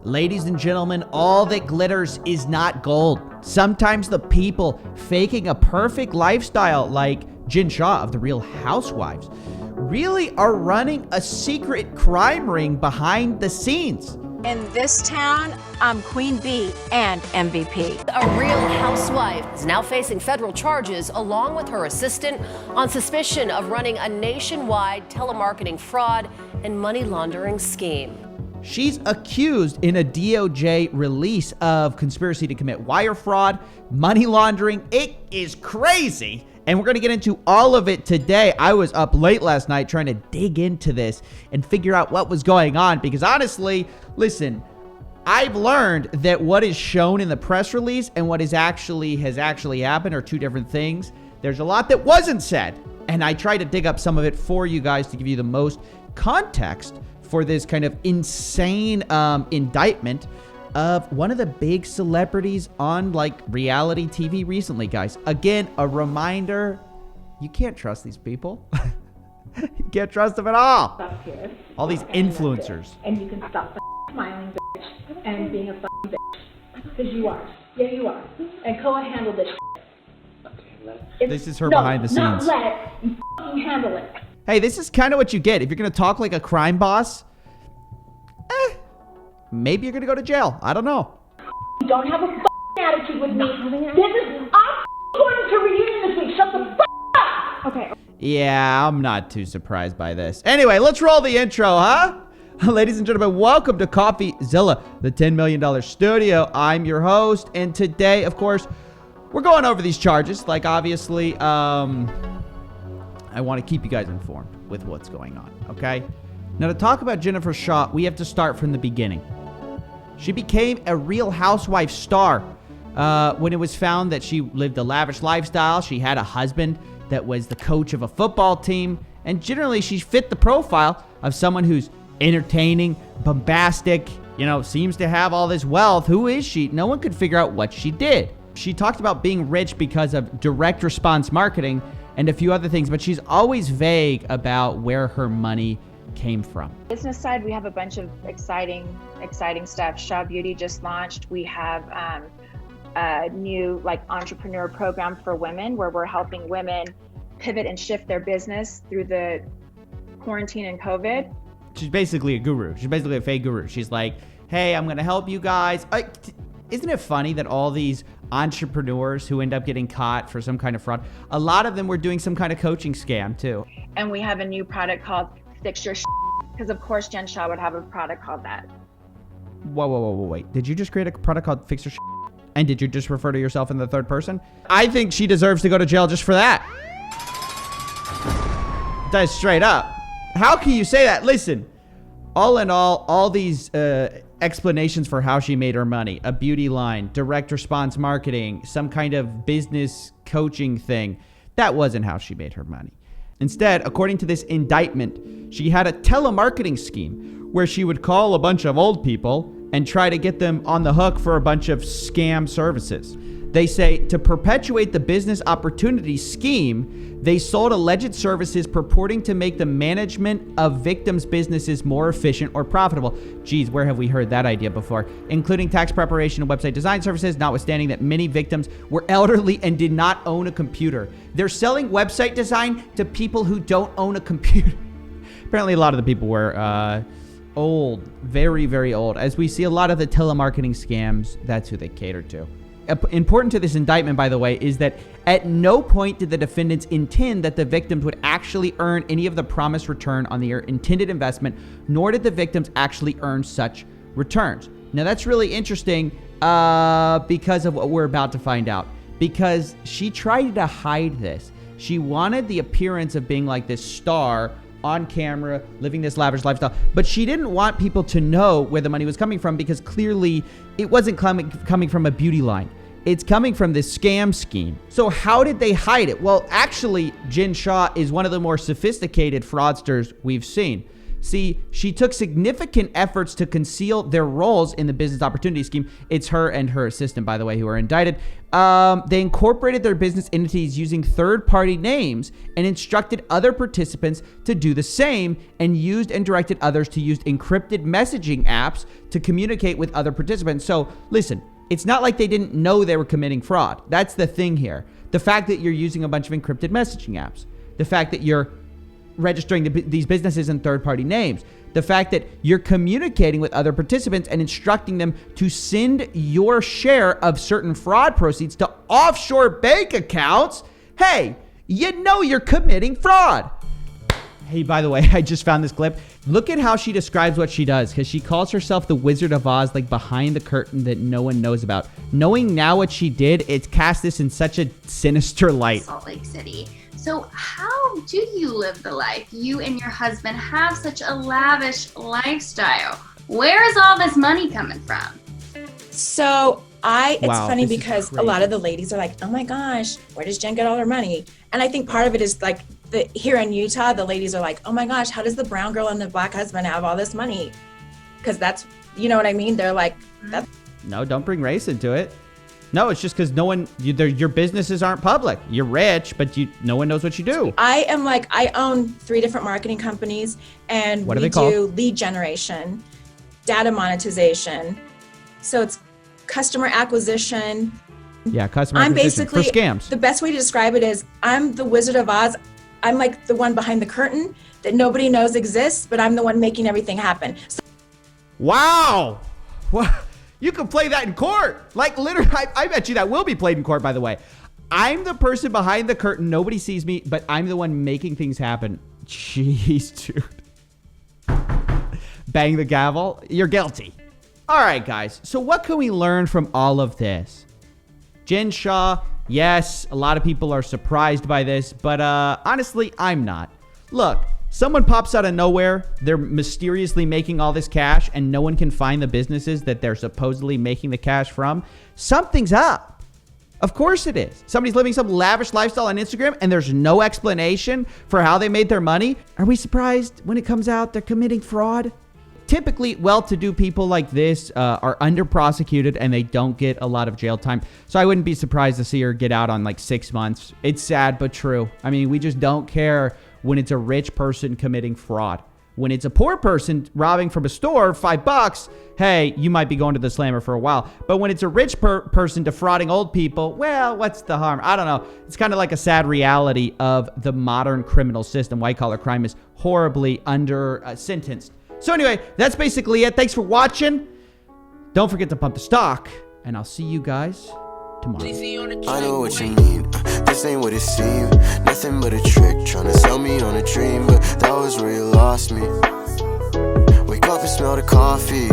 Ladies and gentlemen, all that glitters is not gold. Sometimes the people faking a perfect lifestyle like Jen Shah of The Real Housewives really are running a secret crime ring behind the scenes. In this town, I'm Queen Bee and MVP. A Real Housewife is now facing federal charges along with her assistant on suspicion of running a nationwide telemarketing fraud and money laundering scheme. She's accused in a DOJ release of conspiracy to commit wire fraud, money laundering. It is crazy. And we're going to get into all of it today. I was up late last night trying to dig into this and figure out what was going on because honestly, listen, I've learned that what is shown in the press release and what has actually happened are two different things. There's a lot that wasn't said, and I tried to dig up some of it for you guys to give you the most context for this kind of insane indictment of one of the big celebrities on like reality TV recently, guys. Again, a reminder, you can't trust these people. You can't trust them at all. All these influencers. And you can stop smiling, bitch, and being a fucking bitch. Because you are. Yeah, you are. And go and handle this. This is her behind the scenes. Not let it. You fucking handle it. Hey, this is kind of what you get. If you're going to talk like a crime boss, maybe you're going to go to jail. I don't know. You don't have a fucking attitude with me. I'm going to reunion this week. Shut the fuck up. Okay. Yeah, I'm not too surprised by this. Anyway, let's roll the intro, huh? Ladies and gentlemen, welcome to Coffeezilla, the $10 million studio. I'm your host, and today, of course, we're going over these charges. Like, obviously, I want to keep you guys informed with what's going on, okay? Now, to talk about Jennifer Shah, we have to start from the beginning. She became a Real Housewife star when it was found that she lived a lavish lifestyle. She had a husband that was the coach of a football team, and generally, she fit the profile of someone who's entertaining, bombastic, seems to have all this wealth. Who is she? No one could figure out what she did. She talked about being rich because of direct response marketing and a few other things, but she's always vague about where her money came from. Business side, we have a bunch of exciting stuff. SHAH Beauty just launched. We have a new entrepreneur program for women where we're helping women pivot and shift their business through the quarantine and COVID. She's basically a guru. She's basically a fake guru. She's like, hey, I'm going to help you guys. Isn't it funny that all these entrepreneurs who end up getting caught for some kind of fraud, a lot of them were doing some kind of coaching scam too. And we have a new product called Fix Your because of course Jen Shah would have a product called that. Whoa, wait. Did you just create a product called Fix Your And did you just refer to yourself in the third person? I think she deserves to go to jail just for that. That's straight up. How can you say that? Listen, all in all these explanations for how she made her money, a beauty line, direct response marketing, some kind of business coaching thing, that wasn't how she made her money. Instead, according to this indictment, she had a telemarketing scheme where she would call a bunch of old people and try to get them on the hook for a bunch of scam services. They say to perpetuate the business opportunity scheme, they sold alleged services purporting to make the management of victims' businesses more efficient or profitable. Geez, where have we heard that idea before? Including tax preparation and website design services, notwithstanding that many victims were elderly and did not own a computer. They're selling website design to people who don't own a computer. Apparently, a lot of the people were old, very, very old. As we see a lot of the telemarketing scams, that's who they cater to. Important to this indictment, by the way, is that at no point did the defendants intend that the victims would actually earn any of the promised return on their intended investment, nor did the victims actually earn such returns. Now, that's really interesting because of what we're about to find out. Because she tried to hide this. She wanted the appearance of being like this star on camera, living this lavish lifestyle, but she didn't want people to know where the money was coming from because clearly it wasn't coming from a beauty line. It's coming from this scam scheme. So how did they hide it? Well, actually, Jen Shah is one of the more sophisticated fraudsters we've seen. See, she took significant efforts to conceal their roles in the business opportunity scheme. It's her and her assistant, by the way, who are indicted. They incorporated their business entities using third-party names and instructed other participants to do the same, and used and directed others to use encrypted messaging apps to communicate with other participants. So listen, it's not like they didn't know they were committing fraud. That's the thing here. The fact that you're using a bunch of encrypted messaging apps, the fact that you're registering these businesses in third-party names, the fact that you're communicating with other participants and instructing them to send your share of certain fraud proceeds to offshore bank accounts. Hey, you know you're committing fraud. Hey, by the way, I just found this clip. Look at how she describes what she does, because she calls herself the Wizard of Oz, like behind the curtain that no one knows about. Knowing now what she did, it casts this in such a sinister light. Salt Lake City. So how do you live the life? You and your husband have such a lavish lifestyle. Where is all this money coming from? So it's Wow, funny this is because a crazy. lot of the ladies are like, oh my gosh, where does Jen get all her money? And I think part of it is like here in Utah, the ladies are like, oh my gosh, how does the brown girl and the black husband have all this money? Because that's, you know what I mean? They're like, that's No, don't bring race into it. No, it's just because your businesses aren't public. You're rich, but no one knows what you do. I own 3 different marketing companies, and What are we they called? do lead generation, data monetization. So it's customer acquisition. Yeah, customer I'm acquisition basically, for scams. the best way to describe it is I'm the Wizard of Oz. I'm like the one behind the curtain that nobody knows exists, but I'm the one making everything happen. So Wow. What? You can play that in court. Like literally, I bet you that will be played in court, by the way. I'm the person behind the curtain. Nobody sees me, but I'm the one making things happen. Jeez, dude. Bang the gavel. You're guilty. All right, guys. So what can we learn from all of this? Jen Shah, yes, a lot of people are surprised by this, but honestly, I'm not. Look, someone pops out of nowhere, they're mysteriously making all this cash, and no one can find the businesses that they're supposedly making the cash from. Something's up. Of course it is. Somebody's living some lavish lifestyle on Instagram, and there's no explanation for how they made their money. Are we surprised when it comes out they're committing fraud? Typically, well-to-do people like this are under-prosecuted and they don't get a lot of jail time. So I wouldn't be surprised to see her get out on like 6 months. It's sad, but true. I mean, we just don't care when it's a rich person committing fraud. When it's a poor person robbing from a store, $5, hey, you might be going to the slammer for a while. But when it's a rich person defrauding old people, well, what's the harm? I don't know. It's kind of like a sad reality of the modern criminal system. White-collar crime is horribly under-sentenced. So anyway, that's basically it. Thanks for watching. Don't forget to pump the stock, and I'll see you guys tomorrow. I know what you mean, this ain't what it seemed. Nothing but a trick, trying to sell me on a dream, but that was where you lost me. Wake up and smell the coffee.